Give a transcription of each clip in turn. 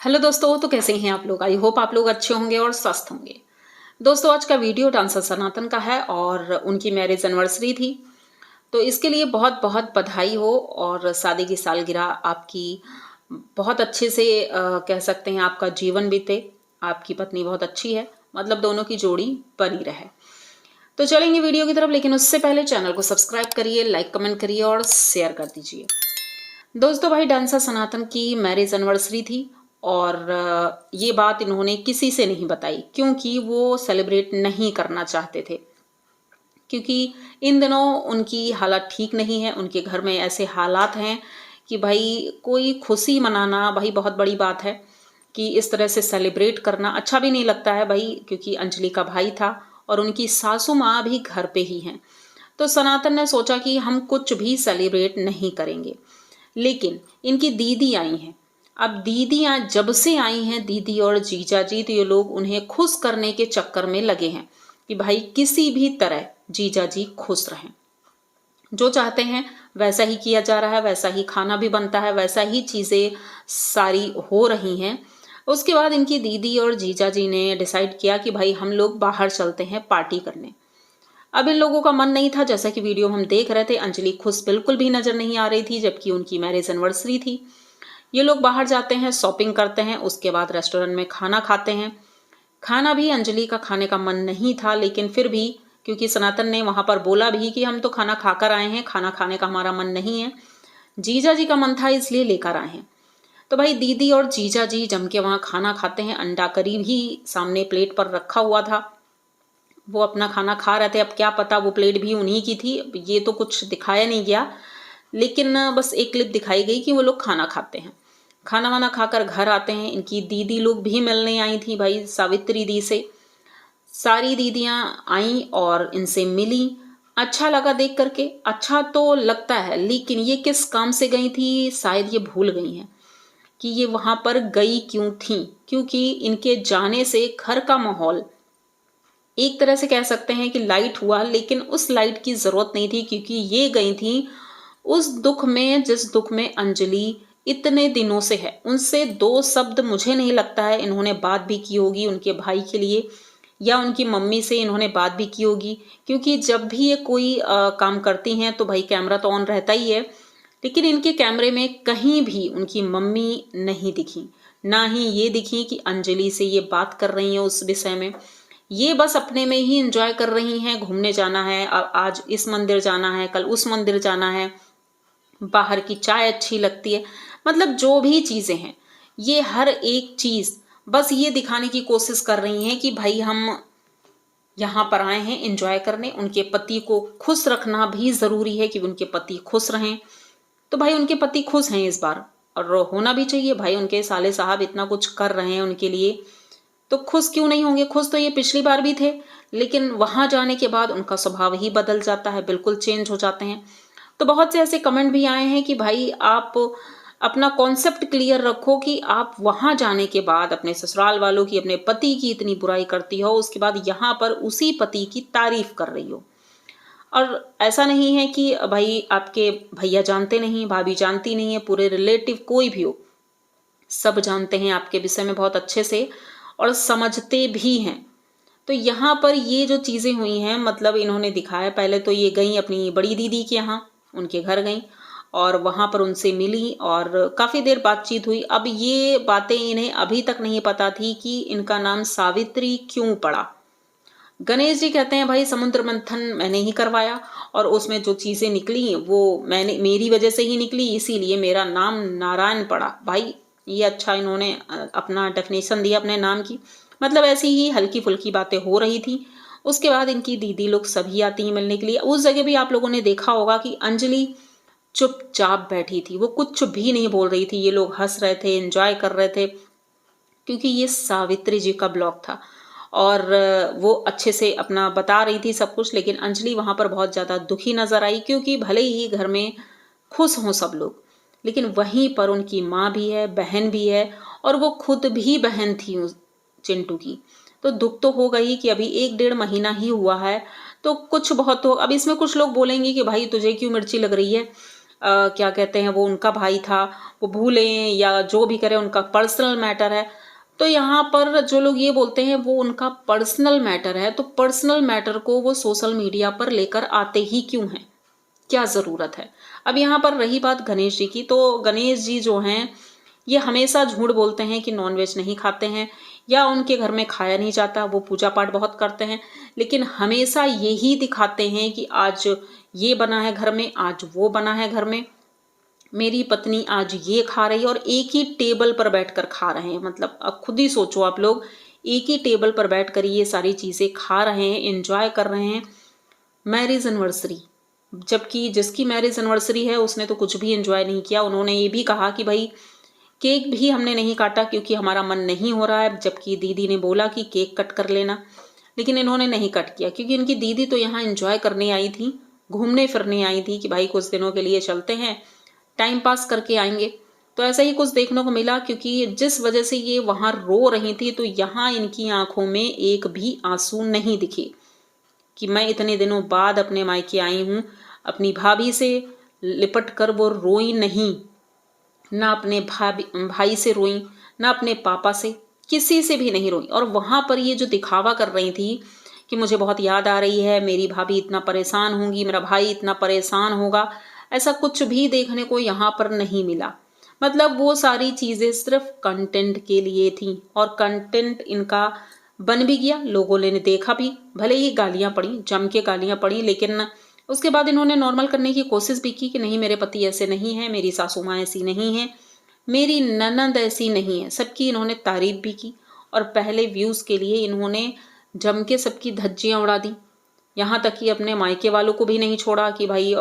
Hello दोस्तों, तो कैसे हैं आप लोग। आई होप आप लोग अच्छे होंगे और स्वस्थ होंगे। दोस्तों, आज का वीडियो डांसर सनातन का है और उनकी मैरिज एनिवर्सरी थी। तो इसके लिए बहुत बहुत बधाई हो और शादी की सालगिरह आपकी बहुत अच्छे से कह सकते हैं आपका जीवन बीते। आपकी पत्नी बहुत अच्छी है, मतलब दोनों की जोड़ी बनी रहे। तो चलेंगे वीडियो की तरफ, लेकिन उससे पहले चैनल को सब्सक्राइब करिए, लाइक कमेंट करिए और शेयर कर दीजिए। दोस्तों, भाई डांसर सनातन की मैरिज एनिवर्सरी थी और ये बात इन्होंने किसी से नहीं बताई क्योंकि वो सेलिब्रेट नहीं करना चाहते थे। क्योंकि इन दिनों उनकी हालत ठीक नहीं है, उनके घर में ऐसे हालात हैं कि भाई कोई खुशी मनाना भाई बहुत बड़ी बात है। कि इस तरह से सेलिब्रेट करना अच्छा भी नहीं लगता है भाई, क्योंकि अंजलि का भाई था और उनकी सासू माँ भी घर पे ही हैं। तो सनातन ने सोचा कि हम कुछ भी सेलिब्रेट नहीं करेंगे। लेकिन इनकी दीदी आई हैं। अब दीदियाँ जब से आई हैं, दीदी और जीजा जी, तो ये लोग उन्हें खुश करने के चक्कर में लगे हैं कि भाई किसी भी तरह जीजा जी खुश रहें। जो चाहते हैं वैसा ही किया जा रहा है, वैसा ही खाना भी बनता है, वैसा ही चीज़ें सारी हो रही हैं। उसके बाद इनकी दीदी और जीजा जी ने डिसाइड किया कि भाई हम लोग बाहर चलते हैं पार्टी करने। अब इन लोगों का मन नहीं था, जैसा कि वीडियो हम देख रहे थे, अंजलि खुश बिल्कुल भी नजर नहीं आ रही थी, जबकि उनकी मैरिज एनिवर्सरी थी। ये लोग बाहर जाते हैं, शॉपिंग करते हैं, उसके बाद रेस्टोरेंट में खाना खाते हैं। खाना भी अंजलि का खाने का मन नहीं था, लेकिन फिर भी क्योंकि सनातन ने वहां पर बोला भी कि हम तो खाना खाकर आए हैं, खाना खाने का हमारा मन नहीं है, जीजा जी का मन था इसलिए लेकर आए हैं। तो भाई दीदी और जीजा जी जम के वहां खाना खाते हैं। अंडा करी भी सामने प्लेट पर रखा हुआ था, वो अपना खाना खा रहे थे। अब क्या पता वो प्लेट भी उन्हीं की थी, ये तो कुछ दिखाया नहीं गया, लेकिन बस एक क्लिप दिखाई गई कि वो लोग खाना खाते हैं। खाना वाना खाकर घर आते हैं। इनकी दीदी लोग भी मिलने आई थी भाई सावित्री दी से। सारी दीदियां आई और इनसे मिली। अच्छा लगा देख करके, अच्छा तो लगता है, लेकिन ये किस काम से गई थी शायद ये भूल गई हैं कि ये वहां पर गई क्यों थी। क्योंकि इनके जाने से घर का माहौल एक तरह से कह सकते हैं कि लाइट हुआ, लेकिन उस लाइट की जरूरत नहीं थी, क्योंकि ये गई थी उस दुख में जिस दुख में अंजलि इतने दिनों से है। उनसे दो शब्द मुझे नहीं लगता है इन्होंने बात भी की होगी उनके भाई के लिए, या उनकी मम्मी से इन्होंने बात भी की होगी। क्योंकि जब भी ये कोई काम करती हैं तो भाई कैमरा तो ऑन रहता ही है, लेकिन इनके कैमरे में कहीं भी उनकी मम्मी नहीं दिखी, ना ही ये दिखी कि अंजलि से ये बात कर रही है उस विषय में। ये बस अपने में ही एंजॉय कर रही हैं, घूमने जाना है, आज इस मंदिर जाना है, कल उस मंदिर जाना है, बाहर की चाय अच्छी लगती है, मतलब जो भी चीजें हैं, ये हर एक चीज बस ये दिखाने की कोशिश कर रही हैं कि भाई हम यहाँ पर आए हैं एंजॉय करने। उनके पति को खुश रखना भी जरूरी है कि उनके पति खुश रहें। तो भाई उनके पति खुश हैं इस बार, और होना भी चाहिए भाई। उनके साले साहब इतना कुछ कर रहे हैं उनके लिए, तो खुश क्यों नहीं होंगे। खुश तो ये पिछली बार भी थे, लेकिन वहां जाने के बाद उनका स्वभाव ही बदल जाता है, बिल्कुल चेंज हो जाते हैं। तो बहुत से ऐसे कमेंट भी आए हैं कि भाई आप अपना कॉन्सेप्ट क्लियर रखो कि आप वहां जाने के बाद अपने ससुराल वालों की, अपने पति की इतनी बुराई करती हो, उसके बाद यहाँ पर उसी पति की तारीफ कर रही हो। और ऐसा नहीं है कि भाई आपके भैया जानते नहीं, भाभी जानती नहीं है, पूरे रिलेटिव कोई भी हो, सब जानते हैं आपके विषय में बहुत अच्छे से और समझते भी हैं। तो यहाँ पर ये जो चीजें हुई हैं, मतलब इन्होंने दिखाया, पहले तो ये गई अपनी बड़ी दीदी के यहाँ, उनके घर गई और वहां पर उनसे मिली और काफी देर बातचीत हुई। अब ये बातें इन्हें अभी तक नहीं पता थी कि इनका नाम सावित्री क्यों पड़ा। गणेश जी कहते हैं भाई समुद्र मंथन मैंने ही करवाया और उसमें जो चीजें निकली वो मैंने, मेरी वजह से ही निकली, इसीलिए मेरा नाम नारायण पड़ा। भाई ये अच्छा इन्होंने अपना डेफिनेशन दिया अपने नाम की। मतलब ऐसी ही हल्की फुल्की बातें हो रही थी। उसके बाद इनकी दीदी लोग सभी आती हैं मिलने के लिए। उस जगह भी आप लोगों ने देखा होगा कि अंजलि चुपचाप बैठी थी, वो कुछ भी नहीं बोल रही थी। ये लोग हंस रहे थे, एंजॉय कर रहे थे, क्योंकि ये सावित्री जी का ब्लॉग था और वो अच्छे से अपना बता रही थी सब कुछ। लेकिन अंजलि वहां पर बहुत ज्यादा दुखी नजर आई, क्योंकि भले ही घर में खुश हों सब लोग, लेकिन वहीं पर उनकी माँ भी है, बहन भी है, और वो खुद भी बहन थी उस चिंटू की। तो दुख तो होगा ही कि अभी 1 डेढ़ महीना ही हुआ है, तो कुछ बहुत तो। अब इसमें कुछ लोग बोलेंगे कि भाई तुझे क्यों मिर्ची लग रही है, क्या कहते हैं, वो उनका भाई था, वो भूलें या जो भी करें उनका पर्सनल मैटर है। तो यहाँ पर जो लोग ये बोलते हैं वो उनका पर्सनल मैटर है, तो पर्सनल मैटर को वो सोशल मीडिया पर लेकर आते ही क्यों हैं? क्या ज़रूरत है? अब यहाँ पर रही बात गणेश जी की, तो गणेश जी जो हैं, ये हमेशा झूठ बोलते हैं कि नॉनवेज नहीं खाते हैं या उनके घर में खाया नहीं जाता, वो पूजा-पाठ बहुत करते हैं। लेकिन हमेशा यही दिखाते हैं कि आज ये बना है घर में, आज वो बना है घर में, मेरी पत्नी आज ये खा रही है, और एक ही टेबल पर बैठकर खा रहे हैं। मतलब अब खुद ही सोचो आप लोग, एक ही टेबल पर बैठकर ये सारी चीज़ें खा रहे हैं, एन्जॉय कर रहे हैं। मैरिज एनिवर्सरी, जबकि जिसकी मैरिज एनिवर्सरी है उसने तो कुछ भी एन्जॉय नहीं किया। उन्होंने ये भी कहा कि भाई केक भी हमने नहीं काटा क्योंकि हमारा मन नहीं हो रहा है, जबकि दीदी ने बोला कि केक कट कर लेना, लेकिन इन्होंने नहीं कट किया क्योंकि इनकी दीदी तो यहाँ एंजॉय करने आई थी, घूमने फिरने आई थी कि भाई कुछ दिनों के लिए चलते हैं, टाइम पास करके आएंगे। तो ऐसा ही कुछ देखने को मिला, क्योंकि जिस वजह से ये वहाँ रो रही थी तो यहाँ इनकी आंखों में एक भी आंसू नहीं दिखे कि मैं इतने दिनों बाद अपने मायके आई हूँ। अपनी भाभी से लिपट कर वो रोई नहीं, ना अपने भाई से रोई, ना अपने पापा से, किसी से भी नहीं रोई। और वहाँ पर ये जो दिखावा कर रही थी कि मुझे बहुत याद आ रही है, मेरी भाभी इतना परेशान होंगी, मेरा भाई इतना परेशान होगा, ऐसा कुछ भी देखने को यहाँ पर नहीं मिला। मतलब वो सारी चीज़ें सिर्फ कंटेंट के लिए थी, और कंटेंट इनका बन भी गया, लोगों ने देखा भी। भले ही गालियाँ पड़ी, जम के गालियाँ पड़ी, लेकिन उसके बाद इन्होंने नॉर्मल करने की कोशिश भी की कि नहीं, मेरे पति ऐसे नहीं हैं, मेरी सासू माँ ऐसी नहीं है, मेरी ननद ऐसी नहीं है। सबकी इन्होंने तारीफ भी की, और पहले व्यूज़ के लिए इन्होंने जम के सबकी धज्जियाँ उड़ा दी। यहाँ तक कि अपने मायके वालों को भी नहीं छोड़ा कि भाई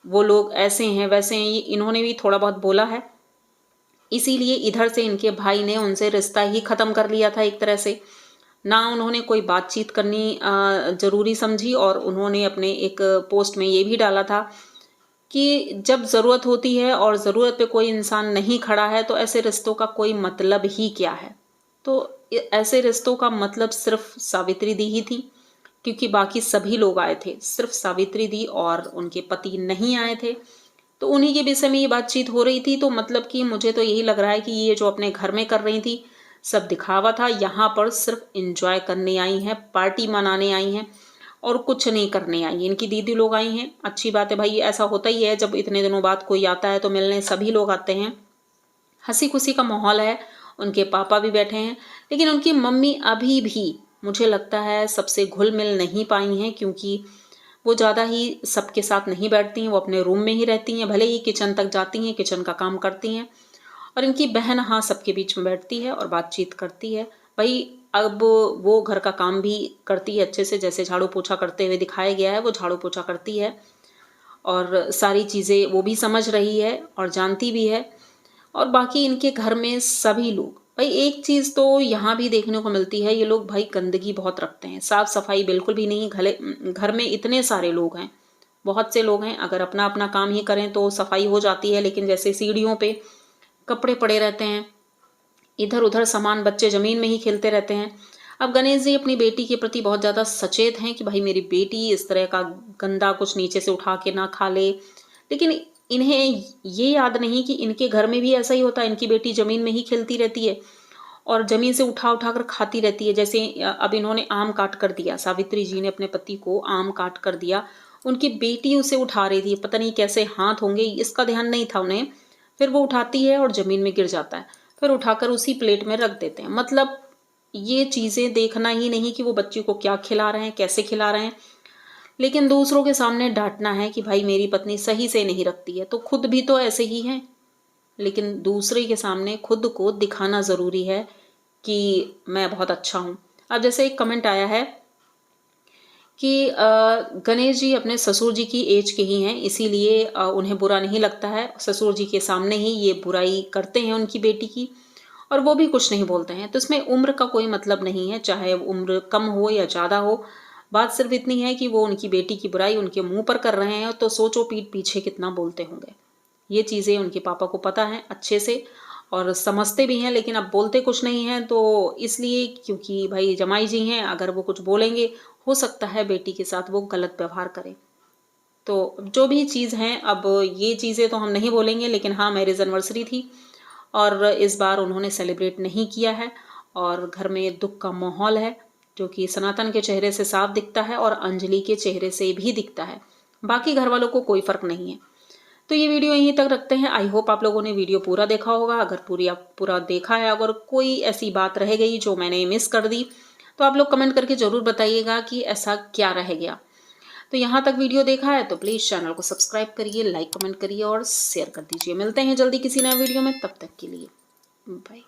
वो लोग ऐसे हैं वैसे हैं, ये इन्होंने भी थोड़ा बहुत बोला है। इसीलिए इधर से इनके भाई ने उनसे रिश्ता ही ख़त्म कर लिया था एक तरह से। ना उन्होंने कोई बातचीत करनी ज़रूरी समझी, और उन्होंने अपने एक पोस्ट में ये भी डाला था कि जब ज़रूरत होती है और ज़रूरत पे कोई इंसान नहीं खड़ा है तो ऐसे रिश्तों का कोई मतलब ही क्या है। तो ऐसे रिश्तों का मतलब सिर्फ सावित्री दी ही थी, क्योंकि बाकी सभी लोग आए थे, सिर्फ सावित्री दी और उनके पति नहीं आए थे। तो उन्हीं के विषय में ये बातचीत हो रही थी। तो मतलब कि मुझे तो यही लग रहा है कि ये जो अपने घर में कर रही थी सब दिखावा था, यहाँ पर सिर्फ एंजॉय करने आई हैं, पार्टी मनाने आई हैं, और कुछ नहीं करने आई। इनकी दीदी लोग आई हैं, अच्छी बात है भाई, ऐसा होता ही है जब इतने दिनों बाद कोई आता है तो मिलने सभी लोग आते हैं, हंसी खुशी का माहौल है। उनके पापा भी बैठे हैं, लेकिन उनकी मम्मी अभी भी मुझे लगता है सबसे घुल मिल नहीं पाई हैं, क्योंकि वो ज़्यादा ही सबके साथ नहीं बैठती हैं, वो अपने रूम में ही रहती हैं। भले ही किचन तक जाती हैं, किचन का काम करती हैं, और इनकी बहन हाँ सबके बीच में बैठती है और बातचीत करती है। भाई अब वो घर का काम भी करती है अच्छे से, जैसे झाड़ू पोछा करते हुए दिखाया गया है वो झाड़ू पोछा करती है, और सारी चीज़ें वो भी समझ रही है और जानती भी है। और बाकी इनके घर में सभी लोग, भाई एक चीज़ तो यहाँ भी देखने को मिलती है, ये लोग भाई गंदगी बहुत रखते हैं, साफ सफाई बिल्कुल भी नहीं। घर में इतने सारे लोग हैं, बहुत से लोग हैं, अगर अपना अपना काम ही करें तो सफाई हो जाती है, लेकिन जैसे सीढ़ियों पे कपड़े पड़े रहते हैं, इधर उधर सामान, बच्चे ज़मीन में ही खेलते रहते हैं। अब गणेश जी अपनी बेटी के प्रति बहुत ज़्यादा सचेत हैं कि भाई मेरी बेटी इस तरह का गंदा कुछ नीचे से उठा के ना खा ले, लेकिन इन्हें ये याद नहीं कि इनके घर में भी ऐसा ही होता है। इनकी बेटी ज़मीन में ही खेलती रहती है और ज़मीन से उठा उठा कर खाती रहती है। जैसे अब इन्होंने आम काट कर दिया, सावित्री जी ने अपने पति को आम काट कर दिया, उनकी बेटी उसे उठा रही थी, पता नहीं कैसे हाथ होंगे, इसका ध्यान नहीं था उन्हें। फिर वो उठाती है और ज़मीन में गिर जाता है, फिर उठाकर उसी प्लेट में रख देते हैं। मतलब ये चीज़ें देखना ही नहीं कि वो बच्ची को क्या खिला रहे हैं, कैसे खिला रहे हैं, लेकिन दूसरों के सामने डांटना है कि भाई मेरी पत्नी सही से नहीं रखती है। तो खुद भी तो ऐसे ही हैं, लेकिन दूसरे के सामने खुद को दिखाना ज़रूरी है कि मैं बहुत अच्छा हूँ। अब जैसे एक कमेंट आया है कि गणेश जी अपने ससुर जी की एज के ही हैं, इसीलिए उन्हें बुरा नहीं लगता है, ससुर जी के सामने ही ये बुराई करते हैं उनकी बेटी की, और वो भी कुछ नहीं बोलते हैं। तो इसमें उम्र का कोई मतलब नहीं है, चाहे उम्र कम हो या ज़्यादा हो। बात सिर्फ इतनी है कि वो उनकी बेटी की बुराई उनके मुंह पर कर रहे हैं, तो सोचो पीठ पीछे कितना बोलते होंगे। ये चीज़ें उनके पापा को पता है अच्छे से और समझते भी हैं, लेकिन अब बोलते कुछ नहीं हैं। तो इसलिए क्योंकि भाई जमाई जी हैं, अगर वो कुछ बोलेंगे हो सकता है बेटी के साथ वो गलत व्यवहार करें। तो जो भी चीज़ हैं, अब ये चीज़ें तो हम नहीं बोलेंगे, लेकिन हाँ, मैरिज एनिवर्सरी थी और इस बार उन्होंने सेलिब्रेट नहीं किया है और घर में दुख का माहौल है, जो कि सनातन के चेहरे से साफ दिखता है और अंजलि के चेहरे से भी दिखता है। बाकी घर वालों को कोई फ़र्क नहीं है। तो ये वीडियो यहीं तक रखते हैं। आई होप आप लोगों ने वीडियो पूरा देखा होगा। अगर पूरा देखा है, अगर कोई ऐसी बात रह गई जो मैंने मिस कर दी, तो आप लोग कमेंट करके ज़रूर बताइएगा कि ऐसा क्या रह गया। तो यहाँ तक वीडियो देखा है तो प्लीज़ चैनल को सब्सक्राइब करिए, लाइक कमेंट करिए और शेयर कर दीजिए। मिलते हैं जल्दी किसी नए वीडियो में, तब तक के लिए बाय।